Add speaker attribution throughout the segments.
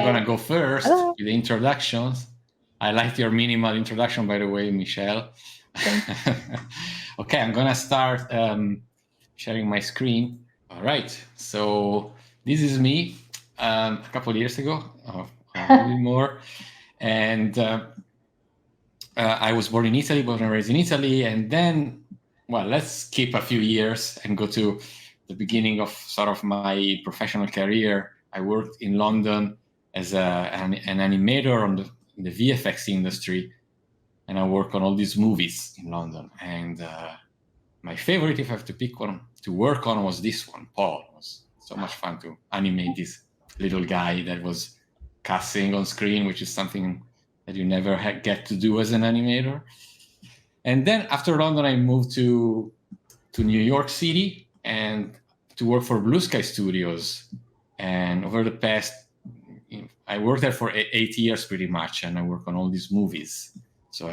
Speaker 1: going to go first
Speaker 2: Hello.
Speaker 1: with the introductions. I liked your minimal introduction, by the way, Michelle. Okay, I'm going to start sharing my screen. All right, so this is me a couple of years ago, a little bit more. And I was born in Italy, born and raised in Italy. And then, well, let's skip a few years and go to the beginning of sort of my professional career. I worked in London as an animator in the VFX industry. And I work on all these movies in London. And my favorite, if I have to pick one to work on, was this one, Paul. It was so much fun to animate this little guy that was cussing on screen, which is something that you never get to do as an animator. And then after London, I moved to New York City and to work for Blue Sky Studios. And over the past, I worked there for 8 years pretty much, and I work on all these movies. So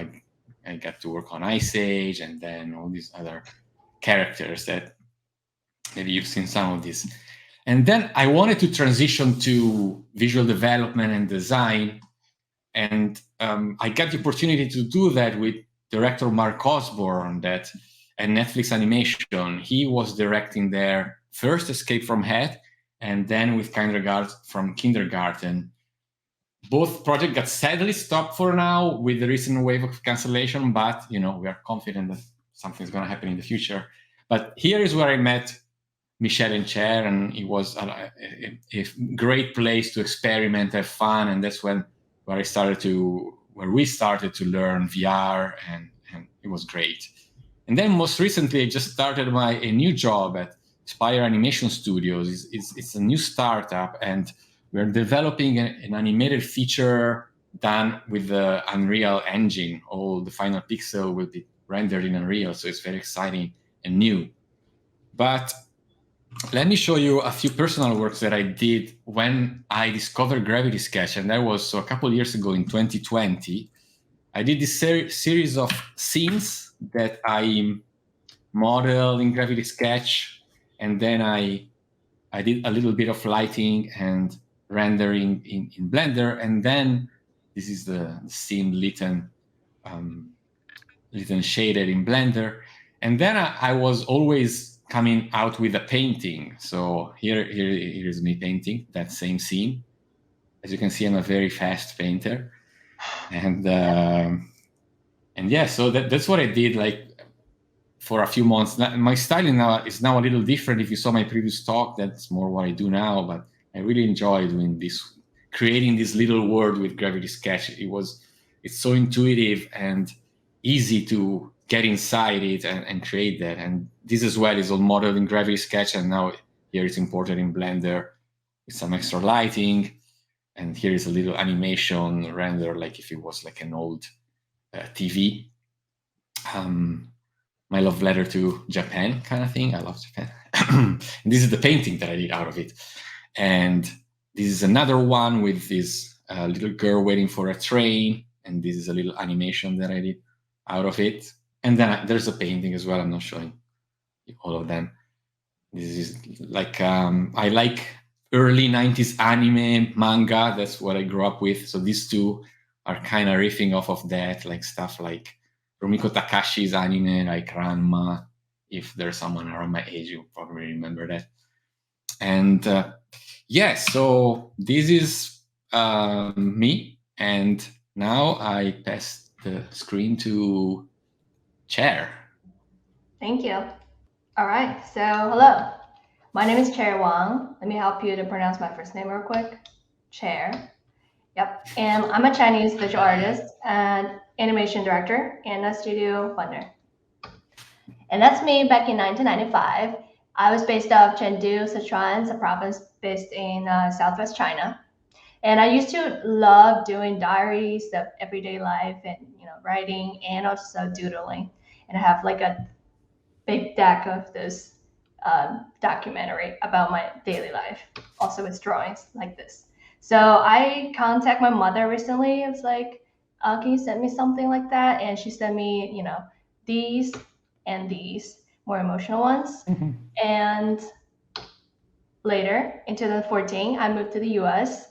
Speaker 1: I got to work on Ice Age and then all these other characters that maybe you've seen some of these. And then I wanted to transition to visual development and design. And I got the opportunity to do that with director Mark Osborne at Netflix Animation. He was directing their first Escape from Hell, and then with Kindergarten. Both projects got sadly stopped for now with the recent wave of cancellation, but we are confident that something's going to happen in the future. But here is where I met Michelle and Qieer, and it was a great place to experiment, have fun, and that's where we started to learn VR, and it was great. And then most recently, I just started a new job at Spire Animation Studios. It's a new startup, and we're developing an animated feature done with the Unreal Engine. All the final pixel will be rendered in Unreal, so it's very exciting and new. But let me show you a few personal works that I did when I discovered Gravity Sketch, and that was a couple of years ago in 2020. I did this series of scenes that I modeled in Gravity Sketch, and then I did a little bit of lighting and rendering in Blender, and then this is the scene lit and shaded in Blender. And then I was always coming out with a painting. So here is me painting that same scene. As you can see, I'm a very fast painter. And yeah, so that's what I did for a few months. My styling is now a little different. If you saw my previous talk, that's more what I do now. But I really enjoy doing this, creating this little world with Gravity Sketch. It's so intuitive and easy to get inside it and create that. And this as well is all modeled in Gravity Sketch, and now here it's imported in Blender with some extra lighting. And here is a little animation render, like if it was like an old TV. My love letter to Japan kind of thing. I love Japan. And this is the painting that I did out of it. And this is another one with this little girl waiting for a train. And this is a little animation that I did out of it. And then there's a painting as well. I'm not showing all of them. This is like, I like early 90s anime, manga. That's what I grew up with. So these two are kind of riffing off of that, like stuff like Rumiko Takashi's anime, like Ranma. If there's someone around my age, you'll probably remember that. And yeah, so this is me. And now I pass the screen to Qieer.
Speaker 3: Thank you. All right, so hello. My name is Qieer Wang. Let me help you to pronounce my first name real quick. Qieer. Yep, and I'm a Chinese visual artist and animation director and a studio funder. And that's me back in 1995. I was based out of Chengdu, Sichuan, a province based in southwest China. And I used to love doing diaries of everyday life and writing and also doodling. And I have like a big deck of this documentary about my daily life, also with drawings like this. So I contacted my mother recently. I was like, can you send me something like that? And she sent me, these and these more emotional ones.
Speaker 1: Mm-hmm.
Speaker 3: And later in 2014, I moved to the US.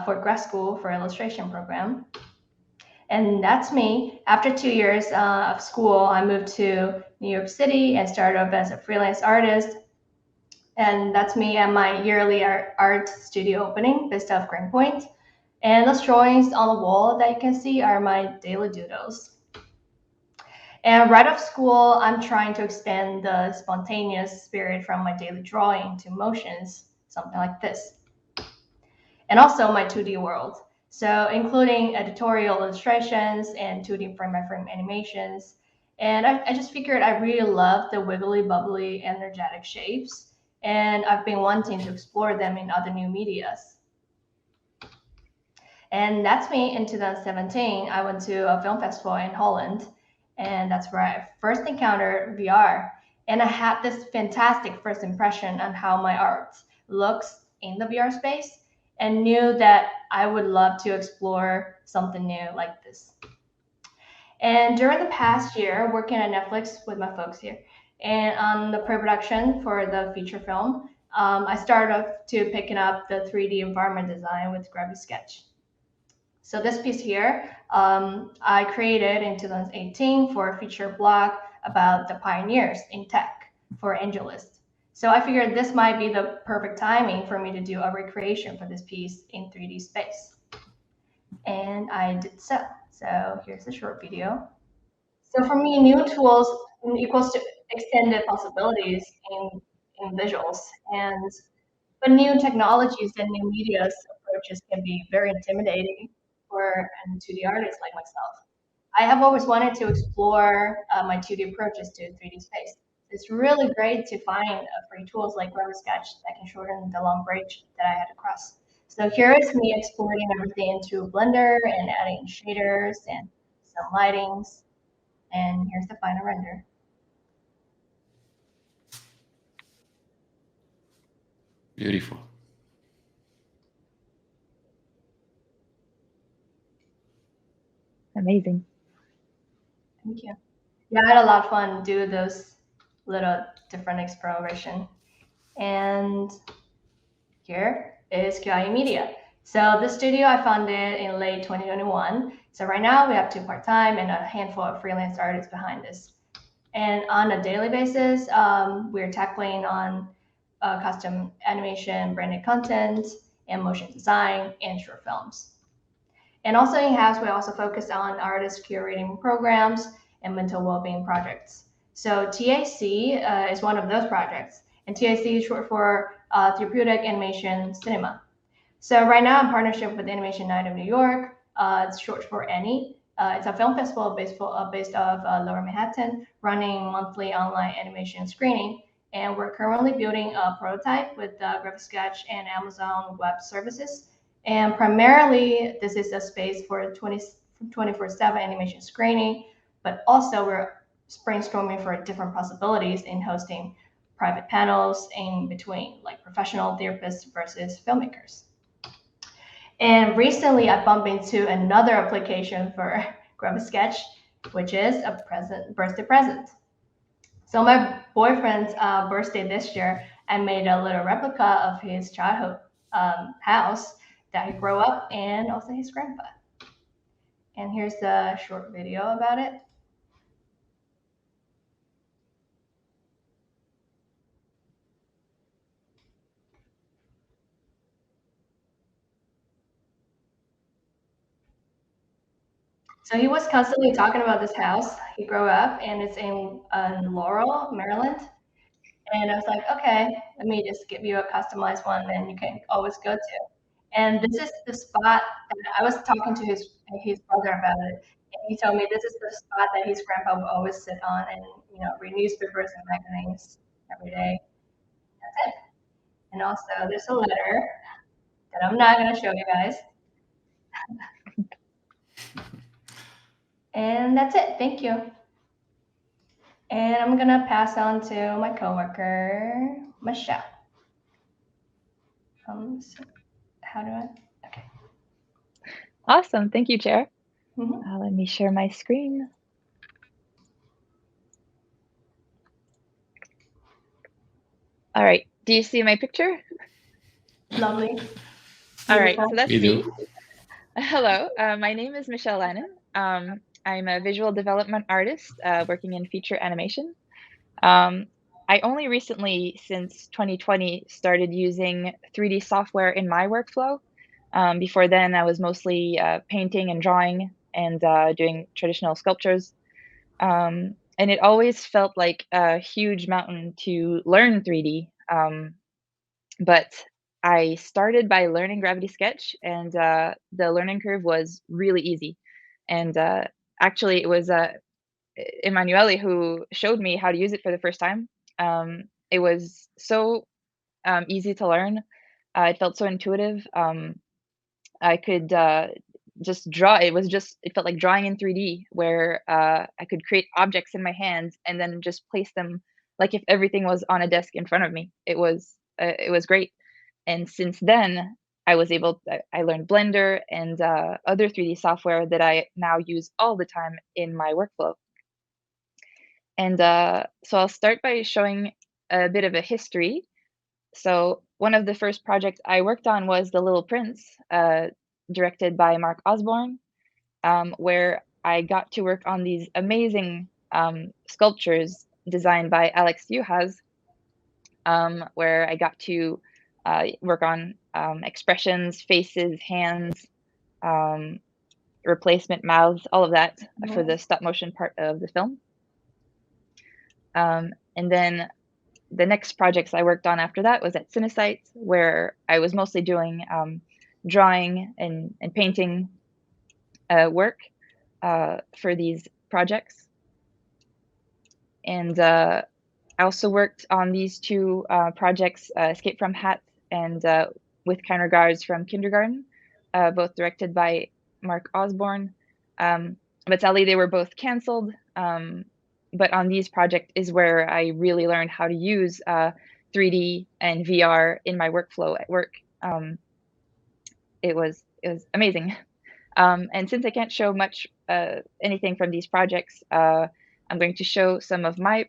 Speaker 3: for grad school for illustration program. And that's me. After 2 years of school, I moved to New York City and started off as a freelance artist. And that's me at my yearly art studio opening based off Greenpoint. And those drawings on the wall that you can see are my daily doodles. And right off school, I'm trying to extend the spontaneous spirit from my daily drawing to motions, something like this. And also my 2D world. So including editorial illustrations and 2D frame-by-frame animations. And I just figured I really love the wiggly, bubbly, energetic shapes. And I've been wanting to explore them in other new medias. And that's me. In 2017, I went to a film festival in Holland. And that's where I first encountered VR. And I had this fantastic first impression on how my art looks in the VR space, and knew that I would love to explore something new like this. And during the past year, working at Netflix with my folks here, and on the pre-production for the feature film, I started off to picking up the 3D environment design with Gravity Sketch. So this piece here, I created in 2018 for a feature blog about the pioneers in tech for AngelList. So I figured this might be the perfect timing for me to do a recreation for this piece in 3D space. And I did so. So here's a short video. So for me, new tools equals to extended possibilities in visuals. But new technologies and new media's approaches can be very intimidating for a 2D artist like myself. I have always wanted to explore my 2D approaches to 3D space. It's really great to find free tools like Gravity Sketch that can shorten the long bridge that I had to cross. So here is me exporting everything into Blender and adding shaders and some lightings. And here's the final render.
Speaker 1: Beautiful.
Speaker 2: Amazing.
Speaker 3: Thank you. Yeah, I had a lot of fun doing those little different exploration. And here is QIE Media. So the studio I founded in late 2021. So right now we have 2 part-time and a handful of freelance artists behind this. And on a daily basis, we're tackling on custom animation, branded content, and motion design, and short films. And also in-house, we also focus on artist curating programs and mental well-being projects. So TAC is one of those projects, and TAC is short for Therapeutic Animation Cinema. So right now, in partnership with Animation Night of New York, it's short for ANY. It's a film festival based off Lower Manhattan, running monthly online animation screening. And we're currently building a prototype with Gravity Sketch and Amazon Web Services. And primarily, this is a space for 24/7 animation screening, but also we're brainstorming for different possibilities in hosting private panels in between, like professional therapists versus filmmakers. And recently, I bumped into another application for Gravity Sketch, which is a birthday present. So my boyfriend's birthday this year, I made a little replica of his childhood house that he grew up, and also his grandpa. And here's the short video about it. So he was constantly talking about this house he grew up, and it's in Laurel, Maryland. And I was like, okay, let me just give you a customized one that you can always go to. And this is the spot that I was talking to his brother about it. And he told me this is the spot that his grandpa would always sit on and read newspapers and magazines every day. That's it. And also there's a letter that I'm not gonna show you guys. And that's it. Thank you. And I'm gonna pass on to my coworker, Michelle. So how do I? Okay.
Speaker 2: Awesome. Thank you, Chair.
Speaker 3: Mm-hmm.
Speaker 2: Let me share my screen. All right. Do you see my picture?
Speaker 3: Lovely.
Speaker 2: All
Speaker 3: Beautiful.
Speaker 2: right, so that's
Speaker 1: We
Speaker 2: me.
Speaker 1: do.
Speaker 2: Hello, my name is Michelle Lannen. I'm a visual development artist working in feature animation. I only recently, since 2020, started using 3D software in my workflow. Before then, I was mostly painting and drawing and doing traditional sculptures. And it always felt like a huge mountain to learn 3D. But I started by learning Gravity Sketch, and the learning curve was really easy. And actually, it was Emanuele who showed me how to use it for the first time. It was so easy to learn. It felt so intuitive. I could just draw. It felt like drawing in 3D, where I could create objects in my hands and then just place them like if everything was on a desk in front of me. It was great. And since then, I learned Blender and other 3D software that I now use all the time in my workflow. And so I'll start by showing a bit of a history. So one of the first projects I worked on was The Little Prince, directed by Mark Osborne, where I got to work on these amazing sculptures designed by Alex Juhas, where I got to work on expressions, faces, hands, replacement mouths, all of that for the stop motion part of the film. And then the next projects I worked on after that was at Cinesite, where I was mostly doing drawing and painting work for these projects. And I also worked on these two projects, Escape from Hat and With Kind Regards from Kindergarten, both directed by Mark Osborne. But sadly, they were both canceled. But on these projects is where I really learned how to use 3D and VR in my workflow at work. It was amazing. And since I can't show much anything from these projects, I'm going to show some of my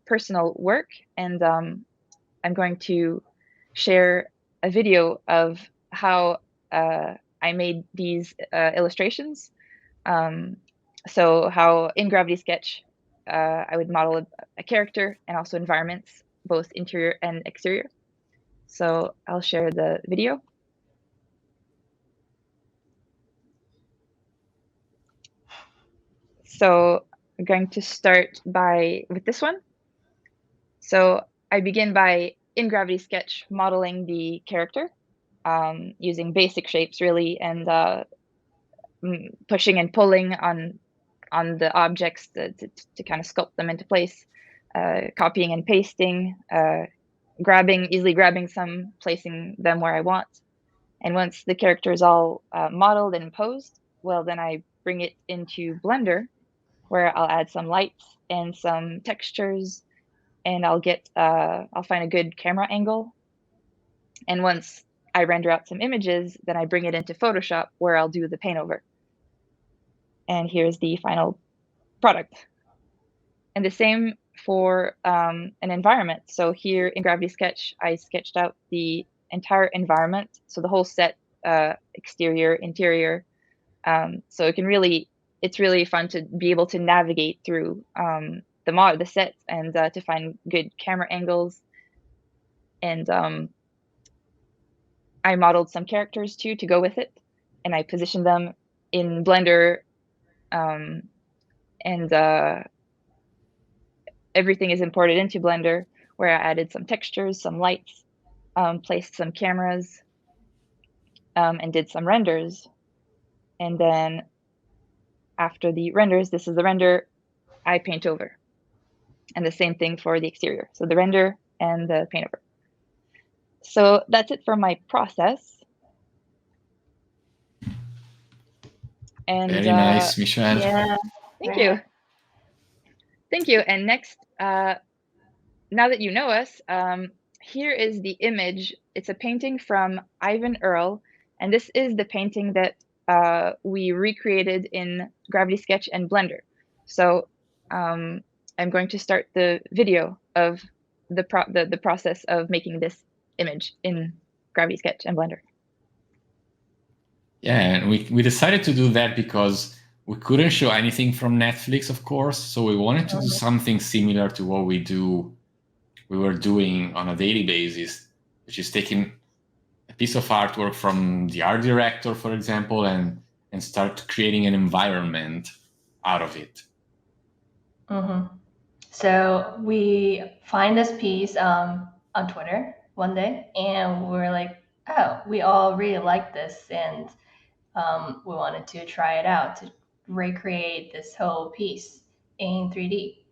Speaker 2: personal work, and I'm going to share a video of how I made these illustrations. So how in Gravity Sketch, I would model a character and also environments, both interior and exterior. So I'll share the video. So I'm going to start with this one. So I begin by, in Gravity Sketch, modeling the character using basic shapes, really, and pushing and pulling on the objects to kind of sculpt them into place, copying and pasting, easily grabbing some, placing them where I want. And once the character is all modeled and posed, well, then I bring it into Blender, where I'll add some lights and some textures, and I'll find a good camera angle. And once I render out some images, then I bring it into Photoshop, where I'll do the paint over. And here's the final product. And the same for an environment. So here in Gravity Sketch, I sketched out the entire environment, so the whole set, exterior, interior. So it's really fun to be able to navigate through the sets and to find good camera angles. And I modeled some characters too to go with it, and I positioned them in Blender, and everything is imported into Blender, where I added some textures, some lights, placed some cameras, and did some renders. And then after the renders, this is the render, I paint over. And the same thing for the exterior. So the render and the paint over. So that's it for my process. And
Speaker 1: Very nice, Michelle.
Speaker 3: Yeah.
Speaker 2: Thank you. Thank you. And next, now that you know us, here is the image. It's a painting from Eyvind Earle, and this is the painting that we recreated in Gravity Sketch and Blender. So I'm going to start the video of the process of making this image in Gravity Sketch and Blender.
Speaker 1: Yeah, and we decided to do that because we couldn't show anything from Netflix, of course. So we wanted to do something similar to what we were doing on a daily basis, which is taking a piece of artwork from the art director, for example, and start creating an environment out of it.
Speaker 3: So we find this piece on Twitter one day, and we're like, oh, we all really like this, and we wanted to try it out to recreate this whole piece in 3D.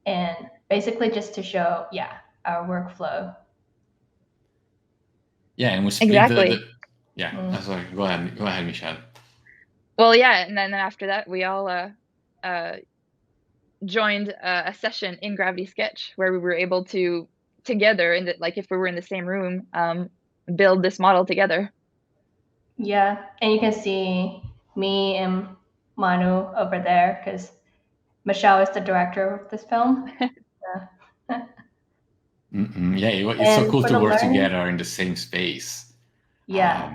Speaker 3: And basically just to show, our workflow.
Speaker 1: Yeah, and we split
Speaker 2: Exactly.
Speaker 1: Sorry, go ahead, Michelle.
Speaker 2: Well, yeah, and then after that, we all joined a session in Gravity Sketch where we were able to together, and like if we were in the same room, build this model together.
Speaker 3: Yeah, and you can see me and Manu over there because Michelle is the director of this film.
Speaker 1: Yeah, it's so cool to work together in the same space.
Speaker 3: Yeah.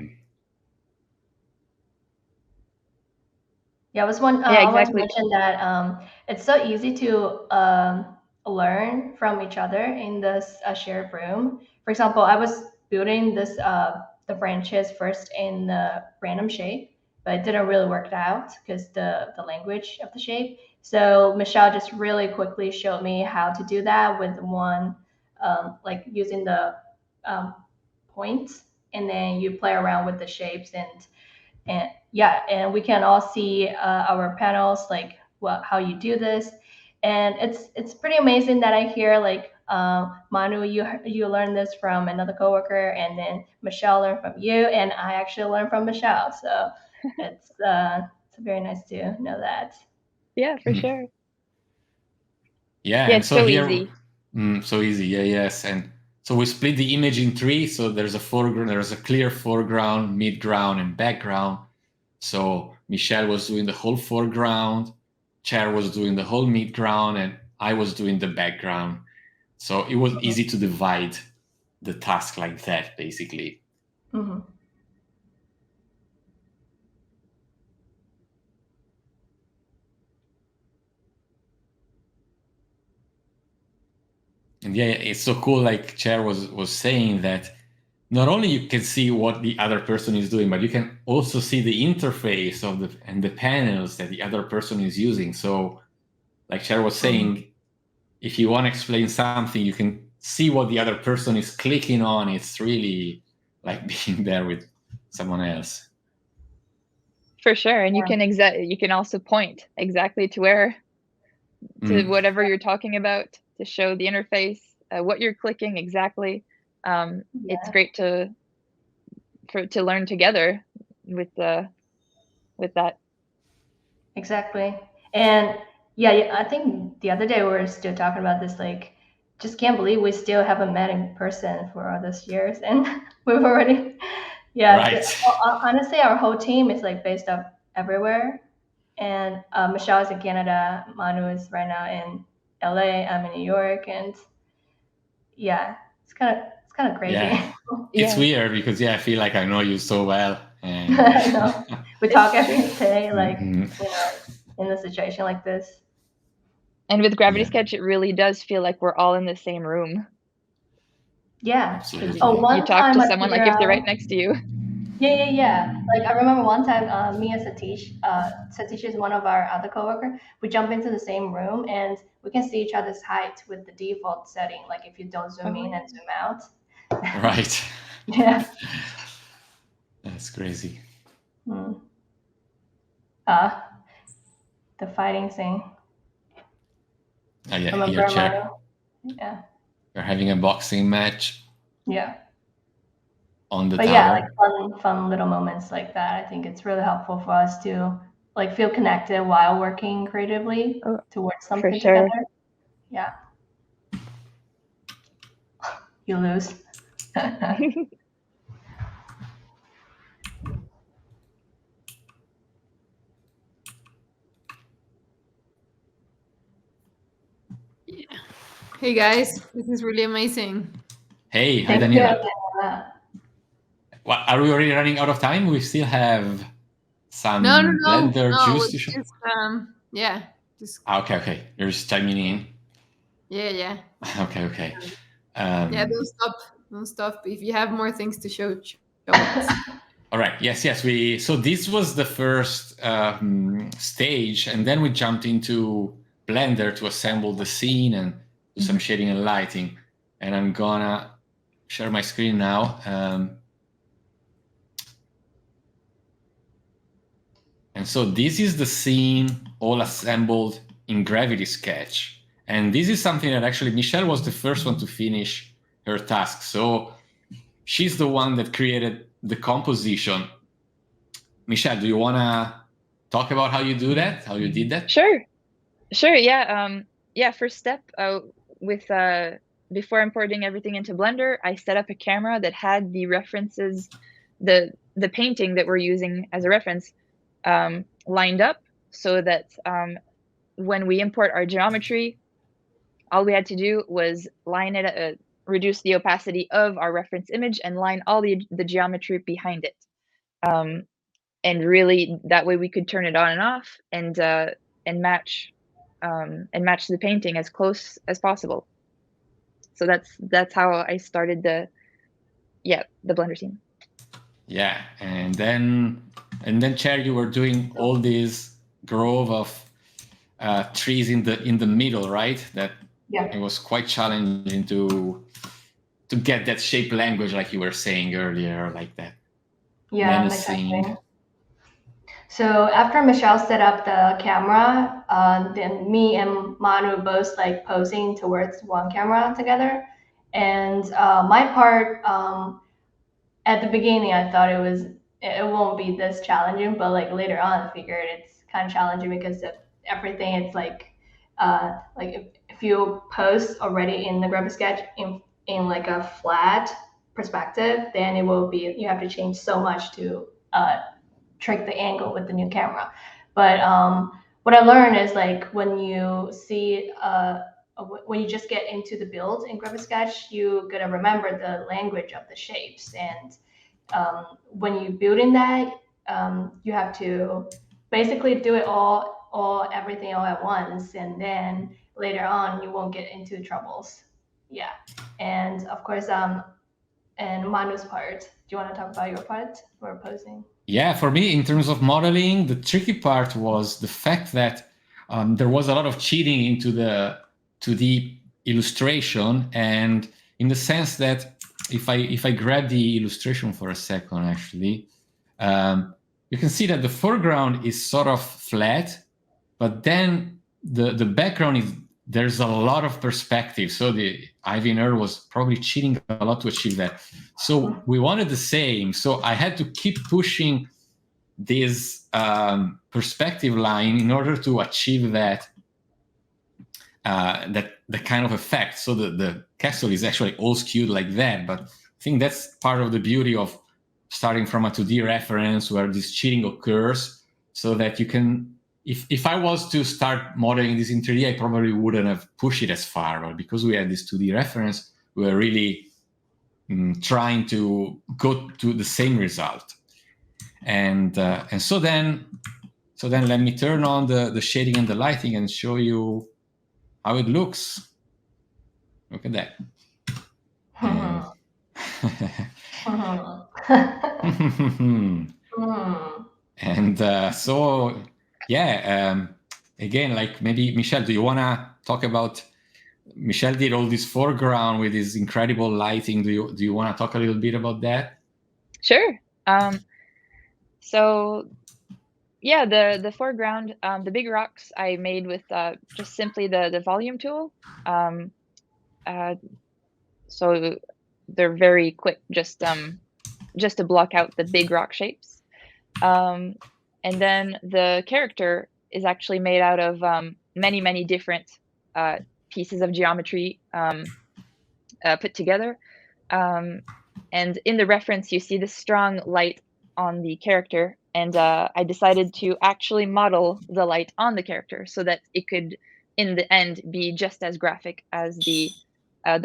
Speaker 3: Yeah, I was
Speaker 2: Yeah,
Speaker 3: I want to
Speaker 2: exactly.
Speaker 3: mention that it's so easy to learn from each other in this shared room. For example, I was building this the branches first in the random shape, but it didn't really work out because the language of the shape. So Michelle just really quickly showed me how to do that with one like using the points, and then you play around with the shapes and and we can all see our panels like how you do this, and it's pretty amazing that I hear like Manu, you learned this from another coworker, and then Michelle learned from you, and I actually learned from Michelle. So it's very nice to know that.
Speaker 2: Yeah, for sure.
Speaker 1: Yeah,
Speaker 2: yeah,
Speaker 1: and
Speaker 2: it's so easy.
Speaker 1: So easy. Yeah, yes, and so we split the image in three. So there's a foreground, there's a clear foreground, midground, and background. So Michelle was doing the whole foreground, Chair was doing the whole midground, and I was doing the background. So it was easy to divide the task like that, basically. And yeah, it's so cool. Like Chair was saying that not only you can see what the other person is doing, but you can also see the interface of the panels that the other person is using. So, like Chair was saying, if you want to explain something, you can see what the other person is clicking on. It's really like being there with someone else.
Speaker 2: For sure, and you can also point exactly to where to whatever you're talking about to show the interface, what you're clicking exactly. It's great to learn together with that.
Speaker 3: Exactly. And I think the other day we were still talking about this, like, just can't believe we still haven't met in person for all those years, and we've already,
Speaker 1: Right.
Speaker 3: honestly, our whole team is like based up everywhere, and Michelle is in Canada, Manu is right now in LA, I'm in New York, and it's kind of crazy.
Speaker 1: Yeah, it's weird because I feel like I know you so well, and
Speaker 3: no, we talk every day, like in a situation like this.
Speaker 2: And with Gravity Sketch, it really does feel like we're all in the same room.
Speaker 3: Yeah.
Speaker 1: Absolutely.
Speaker 2: You talk to someone like if they're right next to you.
Speaker 3: Yeah. Like I remember one time, me and Satish is one of our other coworker. We jump into the same room and we can see each other's height with the default setting. Like if you don't zoom in and zoom out.
Speaker 1: Right.
Speaker 3: Yeah.
Speaker 1: That's crazy.
Speaker 3: The fighting thing.
Speaker 1: Oh, yeah,
Speaker 3: remember,
Speaker 1: Chair.
Speaker 3: Yeah.
Speaker 1: We're having a boxing match.
Speaker 3: Yeah.
Speaker 1: On the
Speaker 3: but
Speaker 1: tower.
Speaker 3: like fun little moments like that. I think it's really helpful for us to like feel connected while working creatively towards something together. Yeah. You lose.
Speaker 4: Hey guys, this is really amazing.
Speaker 1: Hey, hi Daniela. What, are we already running out of time? We still have some
Speaker 4: No.
Speaker 1: Blender juice to
Speaker 4: It's
Speaker 1: show.
Speaker 4: just, yeah. Just
Speaker 1: Okay. You're just chiming in.
Speaker 4: yeah.
Speaker 1: Okay.
Speaker 4: Yeah, don't stop. If you have more things to show us.
Speaker 1: All right. Yes. So this was the first stage, and then we jumped into Blender to assemble the scene and do some shading and lighting. And I'm gonna share my screen now. And so this is the scene all assembled in Gravity Sketch. And this is something that actually Michelle was the first one to finish her task. So she's the one that created the composition. Michelle, do you want to talk about how you do that, how you did that?
Speaker 2: Sure. Yeah. First step, before importing everything into Blender, I set up a camera that had the references, the painting that we're using as a reference, lined up, so that when we import our geometry, all we had to do was line it, reduce the opacity of our reference image, and line all the geometry behind it. And really, that way we could turn it on and off, and match the painting as close as possible. So that's how I started the Blender scene.
Speaker 1: Yeah, and then Chair, you were doing all this grove of trees in the middle, right? That it was quite challenging to get that shape language, like you were saying earlier, like that.
Speaker 3: Yeah, menacing. So after Michelle set up the camera, then me and Manu both like posing towards one camera together. And my part, at the beginning, I thought it won't be this challenging, but like later on, I figured it's kind of challenging because of everything. It's like if you post already in the graphic sketch in like a flat perspective, then it will be, you have to change so much to trick the angle with the new camera. But what I learned is like when you see when you just get into the build in graphic sketch, you gotta remember the language of the shapes, and when you build in that, you have to basically do it everything all at once, and then later on you won't get into troubles. Yeah. And of course, and Manu's part, do you want to talk about your part for posing?
Speaker 1: Yeah, for me, in terms of modeling, the tricky part was the fact that there was a lot of cheating into the illustration, and in the sense that if I grab the illustration for a second, actually, you can see that the foreground is sort of flat, but then the background is, there's a lot of perspective. So the Eyvind Earle was probably cheating a lot to achieve that. So we wanted the same. So I had to keep pushing this perspective line in order to achieve that the kind of effect. So the castle is actually all skewed like that. But I think that's part of the beauty of starting from a 2D reference where this cheating occurs, so that you can, if I was to start modeling this in 3D, I probably wouldn't have pushed it as far. But because we had this 2D reference, we were really trying to go to the same result. And so then let me turn on the shading and the lighting and show you how it looks. Look at that. And so, yeah, again, like maybe Michelle, do you want to talk about, Michelle did all this foreground with this incredible lighting. Do you want to talk a little bit about that?
Speaker 2: Sure. So yeah, the foreground, the big rocks I made with just simply the volume tool. So they're very quick, just to block out the big rock shapes. And then the character is actually made out of many different pieces of geometry put together. And in the reference, you see the strong light on the character, and I decided to actually model the light on the character so that it could, in the end, be just as graphic as the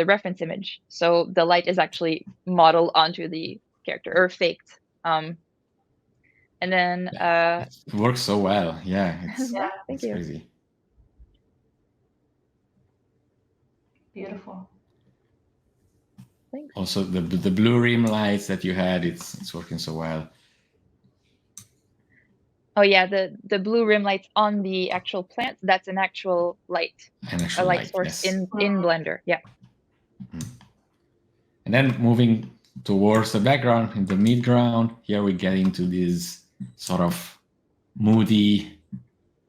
Speaker 2: reference image. So the light is actually modeled onto the character or faked. And then
Speaker 1: it works so well. Yeah,
Speaker 2: thank you.
Speaker 1: Crazy.
Speaker 3: Beautiful.
Speaker 2: Thanks.
Speaker 1: Also, the blue rim lights that you had, it's working so well.
Speaker 2: Oh yeah, the blue rim lights on the actual plant, that's an actual light. A light source, yes. in Blender. Yeah.
Speaker 1: And then moving towards the background, in the midground, here we get into this sort of moody,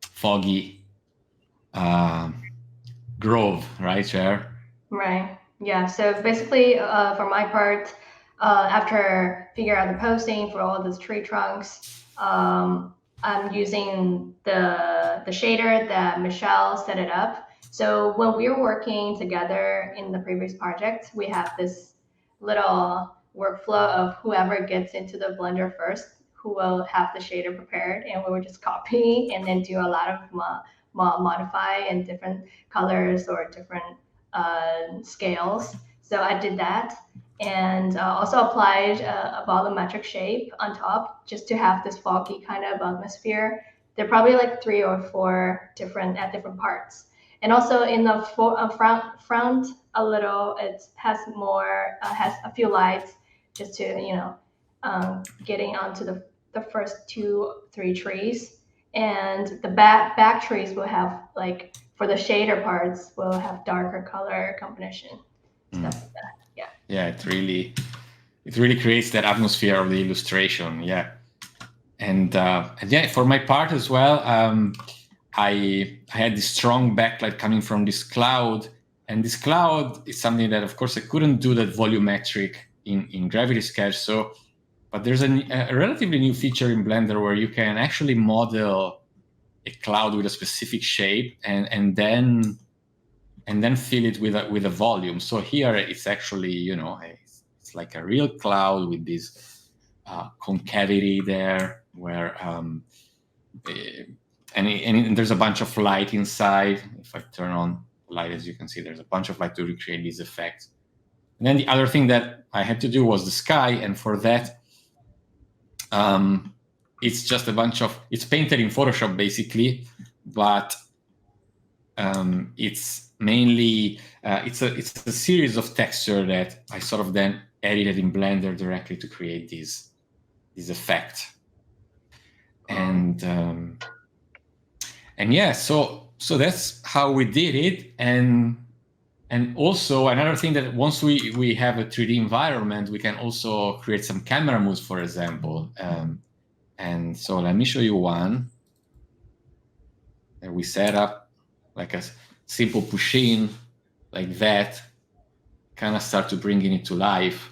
Speaker 1: foggy grove, right, Cher?
Speaker 3: Right. Yeah. So basically, for my part, after figure out the posting for all these tree trunks, I'm using the shader that Michelle set it up. So when we were working together in the previous project, we have this little workflow of whoever gets into the Blender first, who will have the shader prepared, and we would just copy and then do a lot of modify in different colors or different scales. So I did that, and also applied a volumetric shape on top just to have this foggy kind of atmosphere. There are probably like 3 or 4 different parts. And also in the front a little, it has more, has a few lights just to, getting onto the first 2-3 trees. And the back trees will have, like, for the shader parts, will have darker color combination, stuff like that. Yeah.
Speaker 1: Yeah, it really creates that atmosphere of the illustration. Yeah. And yeah, for my part as well, I had this strong backlight coming from this cloud, and this cloud is something that, of course, I couldn't do that volumetric in Gravity Sketch. So, but there's a relatively new feature in Blender where you can actually model a cloud with a specific shape and then fill it with a volume. So here it's actually, it's like a real cloud with this concavity there where and there's a bunch of light inside. If I turn on the light, as you can see, there's a bunch of light to recreate these effects. And then the other thing that I had to do was the sky, and for that, it's just it's painted in Photoshop basically, but it's mainly it's a series of texture that I sort of then edited in Blender directly to create this effect. And yeah, so that's how we did it. And also another thing, that once we have a 3D environment, we can also create some camera moves, for example. And so let me show you one. And we set up like a simple push-in like that, kind of start to bringing it to life.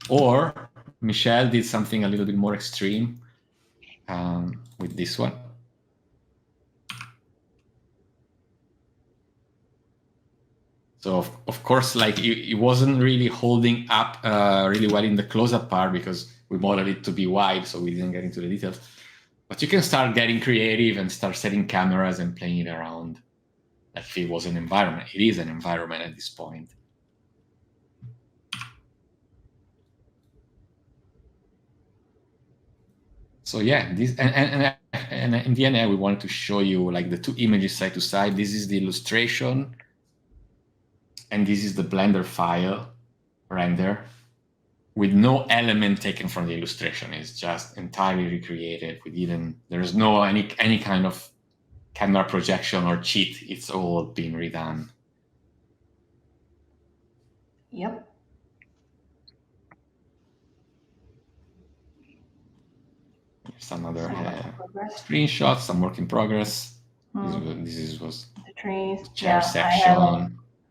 Speaker 1: Or Michelle did something a little bit more extreme with this one. So of course, like it wasn't really holding up really well in the close-up part because we modeled it to be wide, so we didn't get into the details. But you can start getting creative and start setting cameras and playing it around like if it was an environment. It is an environment at this point. So yeah, this and in the end, we wanted to show you like the 2 images side to side. This is the illustration, and this is the Blender file render with no element taken from the illustration. It's just entirely recreated. There's no any kind of camera projection or cheat. It's all been redone.
Speaker 3: Yep.
Speaker 1: Some other screenshots, some work in progress. This was
Speaker 3: the trees.
Speaker 1: Chair section.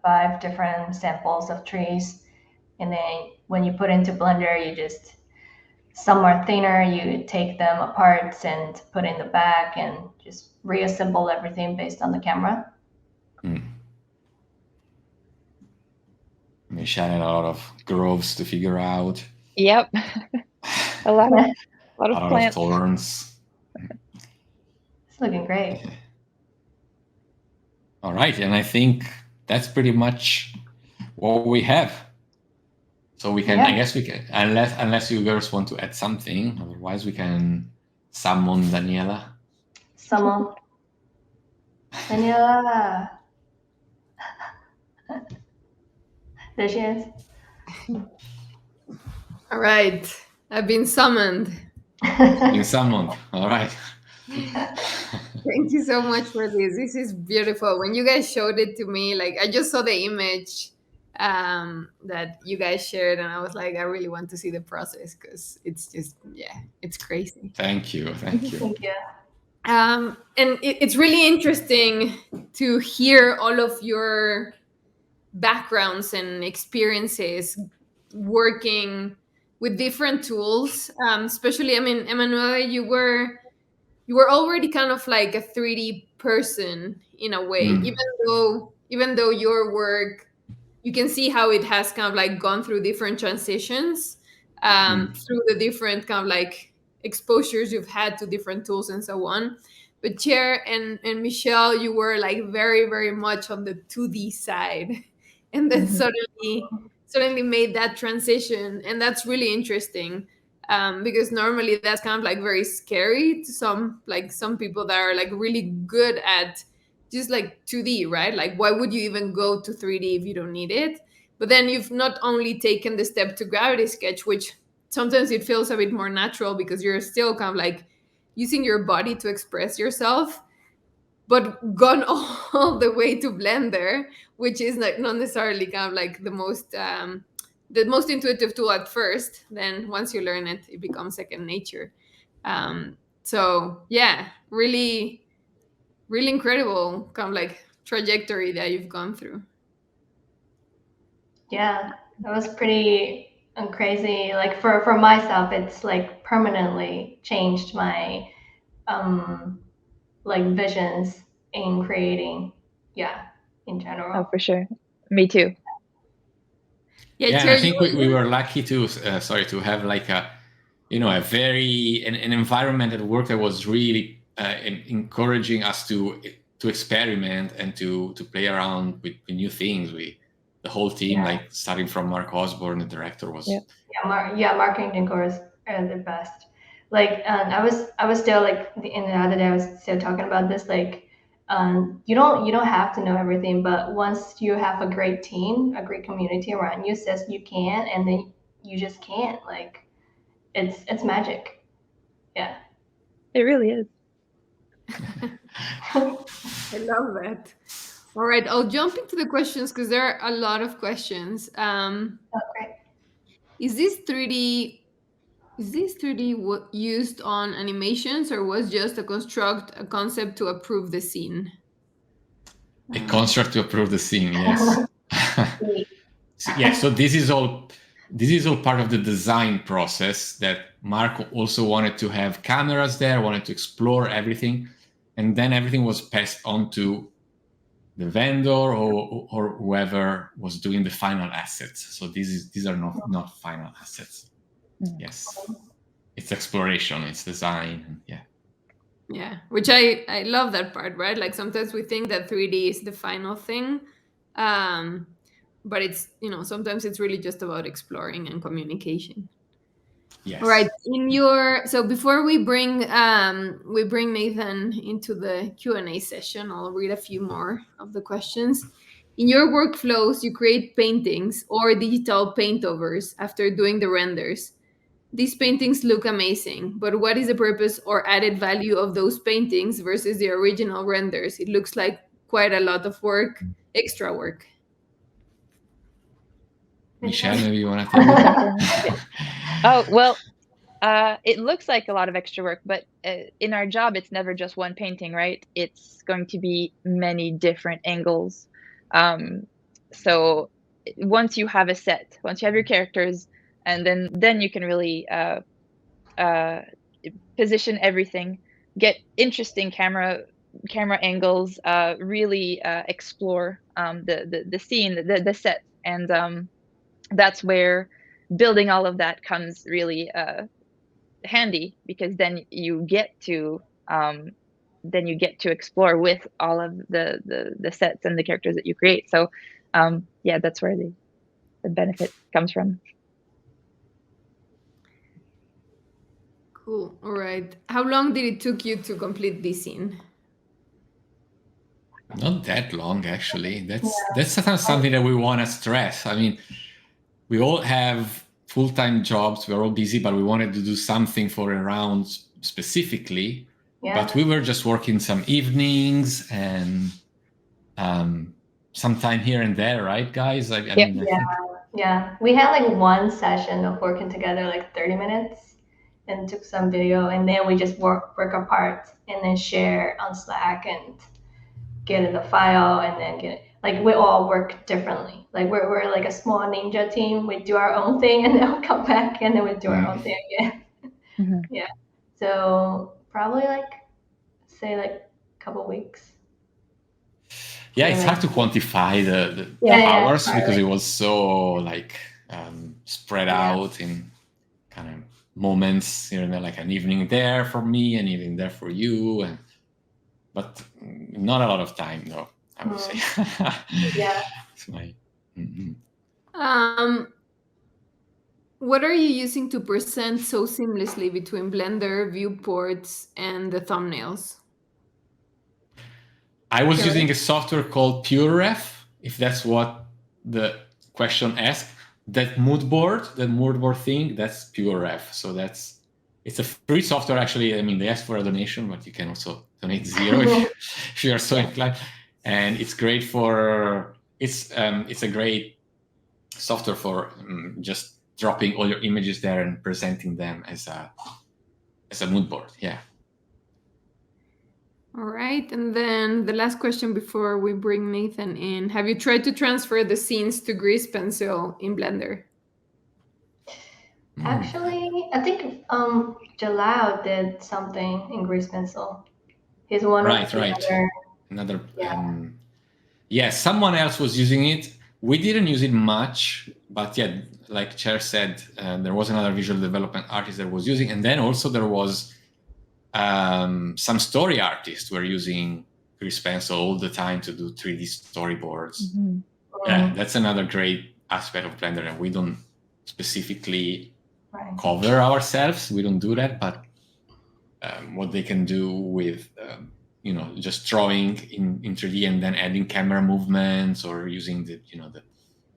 Speaker 3: I have 5 different samples of trees, and then when you put into Blender, you just, some are thinner, you take them apart and put in the back and just reassemble everything based on the camera.
Speaker 1: Michelle had a lot of groves to figure out.
Speaker 2: Yep. a lot of plants.
Speaker 1: Of thorns.
Speaker 3: It's looking great.
Speaker 1: All right, and I think that's pretty much what we have. So we can, I guess we can, unless you girls want to add something, otherwise we can summon Daniela.
Speaker 3: Summon Daniela. There she is.
Speaker 4: All right, I've been summoned.
Speaker 1: Been summoned. All right.
Speaker 4: Thank you so much for this. This is beautiful. When you guys showed it to me, like I just saw the image that you guys shared, and I was like, I really want to see the process because it's just, yeah, it's crazy.
Speaker 1: Thank you. Thank you.
Speaker 3: Thank you.
Speaker 4: And it's really interesting to hear all of your backgrounds and experiences working with different tools. Especially, I mean, Emanuele, you were already kind of like a 3D person in a way, even though your work, you can see how it has kind of like gone through different transitions through the different kind of like exposures you've had to different tools and so on. But Qieer and Michelle, you were like very, very much on the 2D side. And then suddenly made that transition. And that's really interesting. Because normally that's kind of like very scary to some people that are like really good at just like 2D, right? Like why would you even go to 3D if you don't need it? But then you've not only taken the step to gravity sketch, which sometimes it feels a bit more natural because you're still kind of like using your body to express yourself, but gone all the way to Blender, which is like not necessarily kind of like the most intuitive tool at first. Then once you learn it, it becomes second nature. So yeah, really, really incredible kind of like trajectory that you've gone through.
Speaker 3: Yeah, that was pretty crazy. Like for myself, it's like permanently changed my like visions in creating. Yeah, in general.
Speaker 2: Oh, for sure. Me too.
Speaker 1: Yeah, and I think we were lucky to to have like a very an environment at work that was really encouraging us to experiment and to play around with new things. The whole team, like starting from Mark Osborne, the director, was
Speaker 3: marketing course are the best. Like, and I was still like in the other day I was still talking about this. Like, you don't have to know everything, but once you have a great team, a great community around you says you can, and then you just can't. Like, it's magic. Yeah,
Speaker 2: it really is.
Speaker 4: I love that. All right, I'll jump into the questions because there are a lot of questions.
Speaker 3: great.
Speaker 4: Is this 3D used on animations, or was just a concept to approve the scene?
Speaker 1: A construct to approve the scene, yes. Yeah, so this is all part of the design process that Mark also wanted to have cameras there, wanted to explore everything, and then everything was passed on to the vendor or whoever was doing the final assets. So these are not final assets. Yes, it's exploration, it's design.
Speaker 4: Yeah, which I love that part, right? Like sometimes we think that 3D is the final thing, but it's sometimes it's really just about exploring and communication.
Speaker 1: Yes.
Speaker 4: All right. So before we bring Nathan into the Q&A session, I'll read a few more of the questions. In your workflows, you create paintings or digital paintovers after doing the renders. These paintings look amazing, but what is the purpose or added value of those paintings versus the original renders? It looks like quite a lot of work, extra work.
Speaker 1: Michelle, maybe you want to take it?
Speaker 2: Oh, well, it looks like a lot of extra work, but in our job, it's never just one painting, right? It's going to be many different angles. So once you have a set, once you have your characters, and then you can really position everything, get interesting camera angles, really explore the scene, the set, and that's where building all of that comes really handy, because then you get to explore with all of the sets and the characters that you create. So yeah, that's where the benefit comes from.
Speaker 4: Cool. All right. How long did it took you to complete this scene?
Speaker 1: Not that long, actually. That's something that we want to stress. I mean, we all have full-time jobs. We're all busy, but we wanted to do something for a round specifically.
Speaker 3: Yeah.
Speaker 1: But we were just working some evenings and some time here and there, right, guys? I mean, I think.
Speaker 3: Yeah, we had like one session of working together, like 30 minutes, and took some video, and then we just work apart and then share on Slack and get in the file, and then like we all work differently. Like we're like a small ninja team. We do our own thing, and then we come back, and then we do our own thing again.
Speaker 2: Mhm.
Speaker 3: Yeah. So probably like say like a couple weeks.
Speaker 1: Yeah, it's hard to quantify the hours because it was so like spread out in kind of moments, you know, like an evening there for me, an evening there for you, but not a lot of time, though, I would say.
Speaker 3: Yeah.
Speaker 1: It's my,
Speaker 4: What are you using to present so seamlessly between Blender, viewports, and the thumbnails?
Speaker 1: I was using a software called PureRef, if that's what the question asked. That mood board thing, that's PureRef. So it's a free software, actually. I mean, they ask for a donation, but you can also donate zero if you are so inclined. And it's great it's a great software for just dropping all your images there and presenting them as a mood board. Yeah.
Speaker 4: All right. And then the last question before we bring Nathan in. Have you tried to transfer the scenes to Grease Pencil in Blender?
Speaker 3: Actually, I think Jalal did something in Grease Pencil. He's one of the
Speaker 1: another someone else was using it. We didn't use it much, but yeah, like Chair said, there was another visual development artist that was using, and then also there was some story artists were using Grease Pencil all the time to do 3D storyboards.
Speaker 2: Mhm.
Speaker 1: Yeah, that's another great aspect of Blender, and we don't specifically cover ourselves. We don't do that, but what they can do with just drawing in 3D and then adding camera movements or using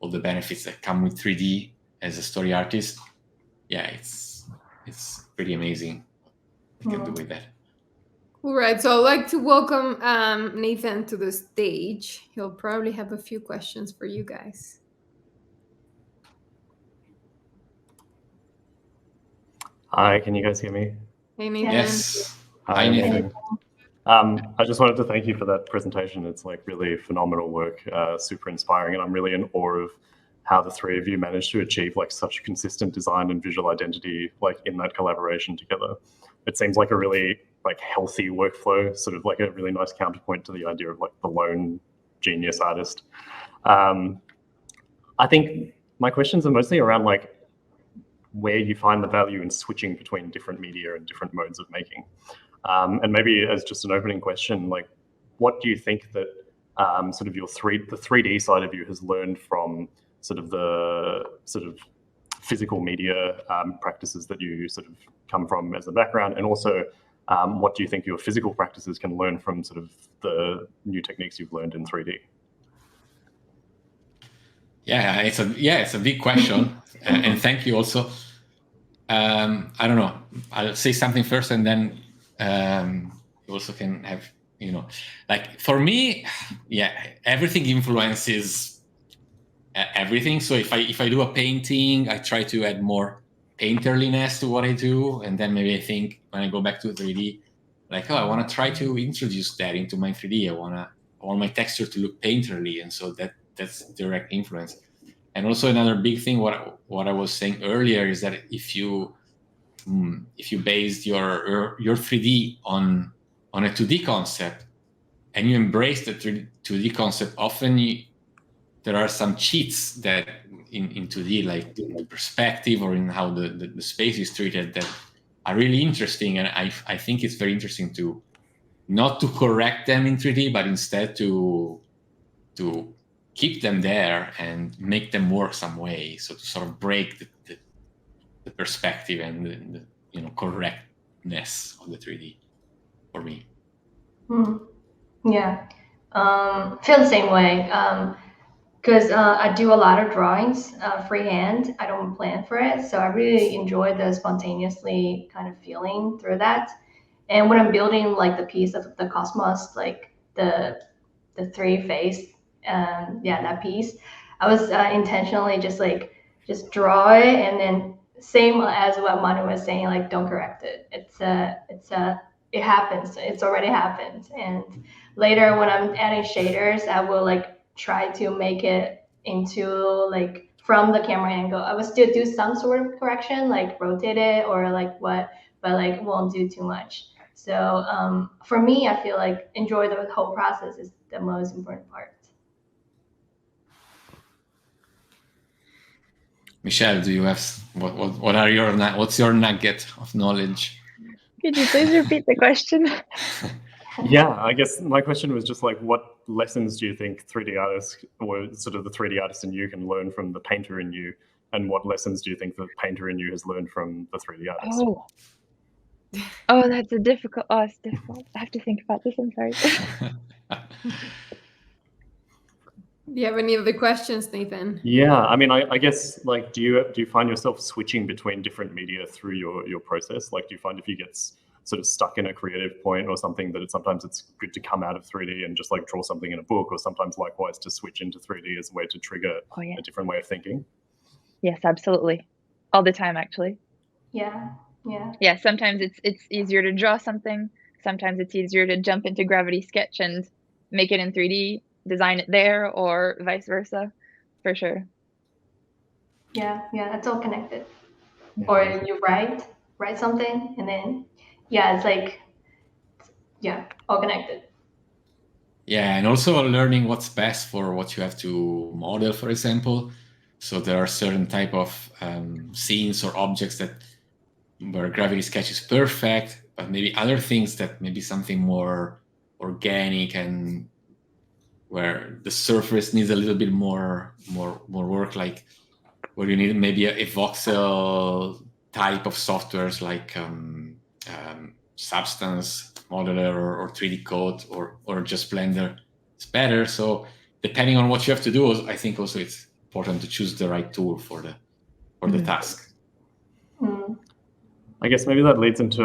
Speaker 1: all the benefits that come with 3D as a story artist. Yeah, it's pretty amazing what they can do with that.
Speaker 4: All right, so I'd like to welcome Nathan to the stage. He'll probably have a few questions for you guys.
Speaker 5: Hi, can you guys hear me?
Speaker 4: Hey, Nathan.
Speaker 1: Yes.
Speaker 5: Hi, Nathan. I just wanted to thank you for that presentation. It's like really phenomenal work, super inspiring, and I'm really in awe of how the three of you managed to achieve like such consistent design and visual identity like in that collaboration together. It seems like a really like healthy workflow, sort of like a really nice counterpoint to the idea of like the lone genius artist. I think my questions are mostly around like where you find the value in switching between different media and different modes of making. And maybe as just an opening question, like what do you think that sort of the 3D side of you has learned from sort of the physical media practices that you sort of come from as a background, and also what do you think your physical practices can learn from sort of the new techniques you've learned in 3D?
Speaker 1: Yeah, it's a big question, and thank you also. I don't know. I'll say something first, and then you also can have like for me, yeah, everything influences everything. So if I do a painting, I try to add more painterliness to what I do, and then maybe I think when I go back to 3D, like, oh, I want to try to introduce that into my 3D. I want my texture to look painterly, and so that's direct influence. And also another big thing, what I was saying earlier, is that if you based your 3D on a 2D concept and you embrace the 2D concept, often there are some cheats that in 2D, like in perspective or in how the space is treated, that are really interesting. And I think it's very interesting to not to correct them in 3D, but instead to keep them there and make them work some way. So to sort of break the perspective and correct ness of the 3D for me.
Speaker 3: Yeah, feel the same way. Because I do a lot of drawings freehand. I don't plan for it, so I really enjoy the spontaneously kind of feeling through that. And when I'm building like the piece of the cosmos, like the three face, that piece, I was intentionally just draw it, and then same as what Manu was saying, like don't correct it. It happens. It's already happened. And later when I'm adding shaders, I will like try to make it into like from the camera angle. I will still do some sort of correction, like rotate it or like what, but like won't do too much. So for me, I feel like enjoy the whole process is the most important part.
Speaker 1: Michelle, do you have what's your nugget of knowledge?
Speaker 2: Could you please repeat the question?
Speaker 5: Yeah, I guess my question was just like, what lessons do you think 3D artists, or sort of the 3D artist in you, can learn from the painter in you, and what lessons do you think the painter in you has learned from the 3D artist?
Speaker 2: Oh, that's a difficult. Oh, it's difficult. I have to think about this. I'm sorry.
Speaker 4: Do you have any other questions, Nathan?
Speaker 5: Yeah, I mean, I guess like, do you find yourself switching between different media through your process? Like, do you find if you get sort of stuck in a creative point or something, that sometimes it's good to come out of 3D and just like draw something in a book, or sometimes likewise to switch into 3D as a way to trigger a different way of thinking?
Speaker 2: Yes, absolutely. All the time, actually.
Speaker 3: Yeah.
Speaker 2: Yeah, sometimes it's easier to draw something. Sometimes it's easier to jump into Gravity Sketch and make it in 3D, design it there, or vice versa, for sure.
Speaker 3: Yeah, it's all connected. Or you write something, and then it's like, all connected.
Speaker 1: Yeah, and also learning what's best for what you have to model, for example. So there are certain type of scenes or objects where Gravity Sketch is perfect, but maybe other things that maybe something more organic and where the surface needs a little bit more work, like where you need maybe a voxel type of softwares like Substance Modeler or 3D Code or just Blender. It's better. So depending on what you have to do, I think also it's important to choose the right tool for the task.
Speaker 5: I guess maybe that leads into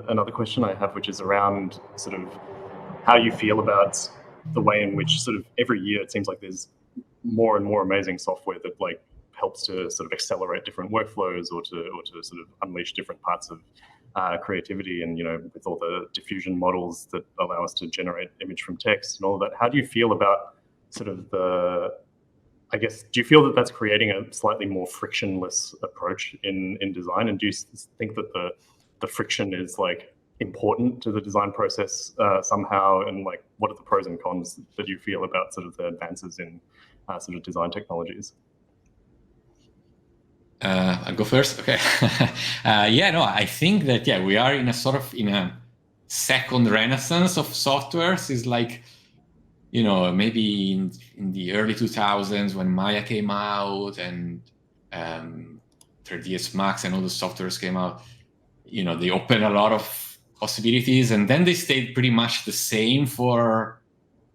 Speaker 5: another question I have, which is around sort of how you feel about the way in which sort of every year it seems like there's more and more amazing software that like helps to sort of accelerate different workflows or to sort of unleash different parts of creativity, and with all the diffusion models that allow us to generate image from text and all of that. How do you feel about sort of do you feel that that's creating a slightly more frictionless approach in design? And do you think that the friction is like important to the design process somehow? And like, what are the pros and cons that you feel about sort of the advances in sort of design technologies?
Speaker 1: I'll go first. Okay. I think that we are in a second renaissance of softwares. Is like, maybe in the early 2000s when Maya came out and 3ds Max and all the softwares came out, they opened a lot of possibilities, and then they stayed pretty much the same for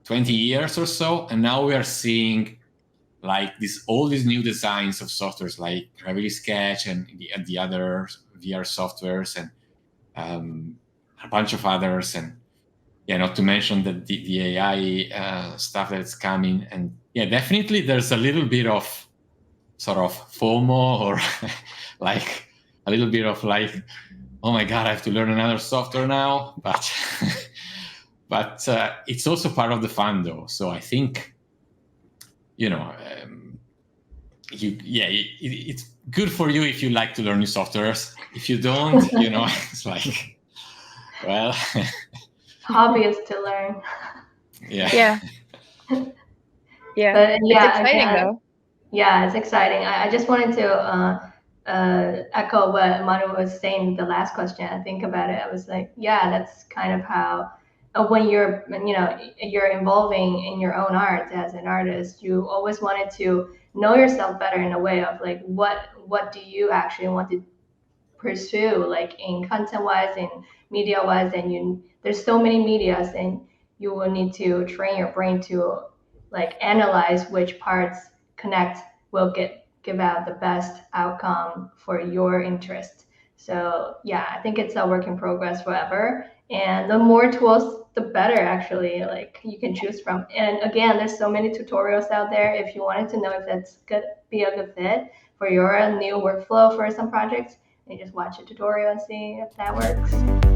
Speaker 1: 20 years or so. And now we are seeing like all these new designs of softwares like Gravity Sketch and the other VR softwares and a bunch of others. And not to mention the AI stuff that's coming. And definitely there's a little bit of sort of FOMO or like a little bit of like, oh my God, I have to learn another software now. But it's also part of the fun though. So I think, it's good for you if you like to learn new softwares. If you don't, it's like, well,
Speaker 3: hobby is to learn.
Speaker 2: Yeah.
Speaker 3: But
Speaker 2: It's exciting though.
Speaker 3: Yeah, it's exciting. I just wanted to echo what Manu was saying. The last question, I think about it, I was like, that's kind of how when you're involving in your own art as an artist, you always wanted to know yourself better in a way of like what do you actually want to pursue, like in content wise and media wise, and there's so many medias, and you will need to train your brain to like analyze which parts connect will give out the best outcome for your interest. So yeah, I think it's a work in progress forever. And the more tools, the better actually, like you can choose from. And again, there's so many tutorials out there. If you wanted to know if that's be a good fit for your new workflow for some projects, you just watch a tutorial and see if that works.